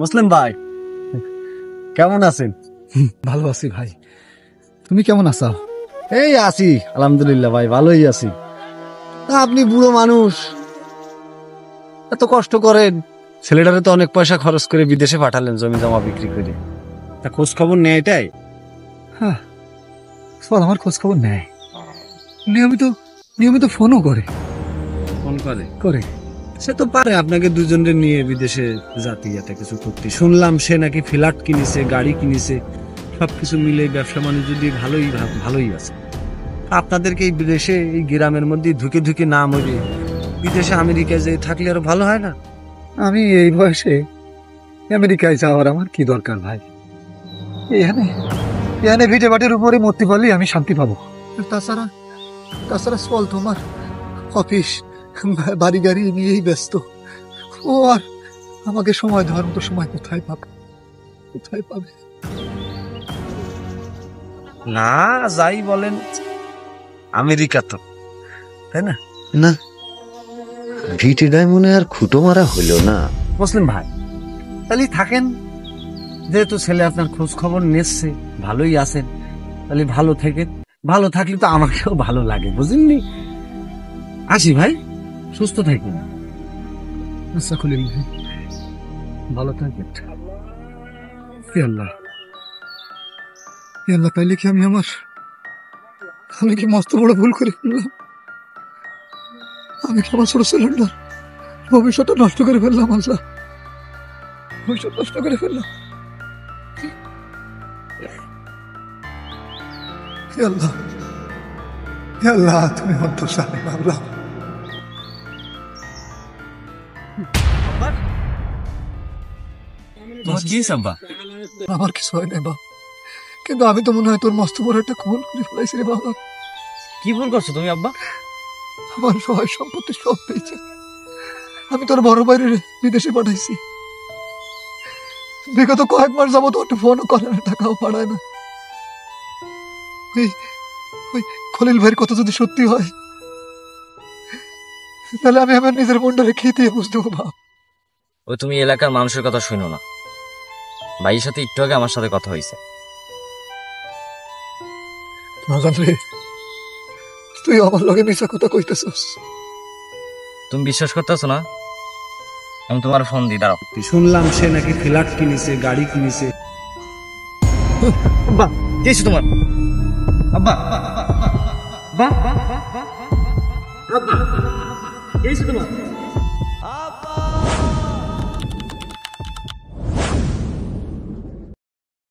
মুসলিম ভাই কেমন আছেন? ভালো আছি ভাই, তুমি কেমন আছো? এই আছি আলহামদুলিল্লাহ ভাই, ভালোই আছি। আপনি বুড়ো মানুষ, এত কষ্ট করেন, ছেলেটারে তো অনেক পয়সা খরচ করে বিদেশে পাঠালেন জমি জমা বিক্রি করে, তা খোঁজ খবর নেই এটাই? হ্যাঁ, সব আমার খোঁজ খবর নেয়, নিয়মিত নিয়মিত ফোনও করে ফোন করে? করে সে তো পারে আপনাকে দুজনের নিয়ে বিদেশে জাতি একটা কিছু করতে। শুনলাম সে নাকি ফ্ল্যাট কিনেছে, গাড়ি কিনেছে, সবকিছু মিলে ব্যবসা বাণিজ্য দিয়ে ভালোই আছে। আপনাদেরকে এই বিদেশে এই গ্রামের মধ্যে ধুকে ধুকে না মরে বিদেশে আমেরিকায় যে থাকলে আরো ভালো হয় না? আমি এই বয়সে আমেরিকায় যাওয়ার আমার কি দরকার ভাই? এখানে এখানে ভিটে বাটের উপরে মরতে পারলেই আমি শান্তি পাবো। তাছাড়া তাছাড়া চল তোমার অফিস বাড়ি গাড়ি নিয়েই ব্যস্ত। ও আর আমাকে সময় দেওয়ার মতো সময় কোথায় পাবে? কোথায় পাবে? না যাই বলেন, আমেরিকা তো, তাই না? না, ভিটেডায় মনে আর খুঁটো মারা হইল না। মুসলিম ভাই তাহলে থাকেন, যেহেতু ছেলে আপনার খোঁজ খবর নিচ্ছে, ভালোই আছেন, তাহলে ভালো থেকেন। ভালো থাকলে তো আমাকেও ভালো লাগে, বুঝলেননি? আসি ভাই, সুস্থ থাকুন। আচ্ছা খলিল ভাই, ভালো থাকেন। হে আল্লাহ, হে আল্লাহ, তাইলে কি আমি কি মস্ত বড় ভুল করে ফেললাম? আমি কি আমার ছোট ছেলেটার ভবিষ্যৎটা নষ্ট করে ফেললাম? আল্লাহ, ভবিষ্যৎ নষ্ট করে ফেললাম। হে আল্লাহ, হে আল্লাহ, তুমি অন্তঃসারী আল্লাহ। আমার কিছু হয় না বাবা, কিন্তু আমি তো মনে হয় তোর মস্ত বড় একটা খুন করে ফেলাইছি রে বাবা। কি ভুল করছো তুমি আব্বা? আমার সহায় সম্পত্তি সব পেয়েছে, আমি তোর বড় বাইরে বিদেশে পাঠাইছি। বিগত কয়েক মাস যাবো তোর ফোনও করে না, টাকাও পাঠায় না। ওই খলিল ভাইয়ের কথা যদি সত্যি হয়, তাহলে আমি আমার নিজের বোনটা রেখে দিয়ে বুঝতে পারবো। ও তুমি এলাকার মানুষের কথা শুনো না। ভাইয়ের সাথে একটু আগে আমার সাথে কথা হয়েছে। রে, তুই আমার লগে মিশা কথা কইতেছস? তুমি বিশ্বাস করতেছো না? আমি তোমার ফোন দিই, দাঁড়াও। শুনলাম সে নাকি ফ্ল্যাট কিনেছে, গাড়ি কিনেছে। আব্বা দিয়েছি তোমার। আব্বা আব্বা দিয়েছি তোমার।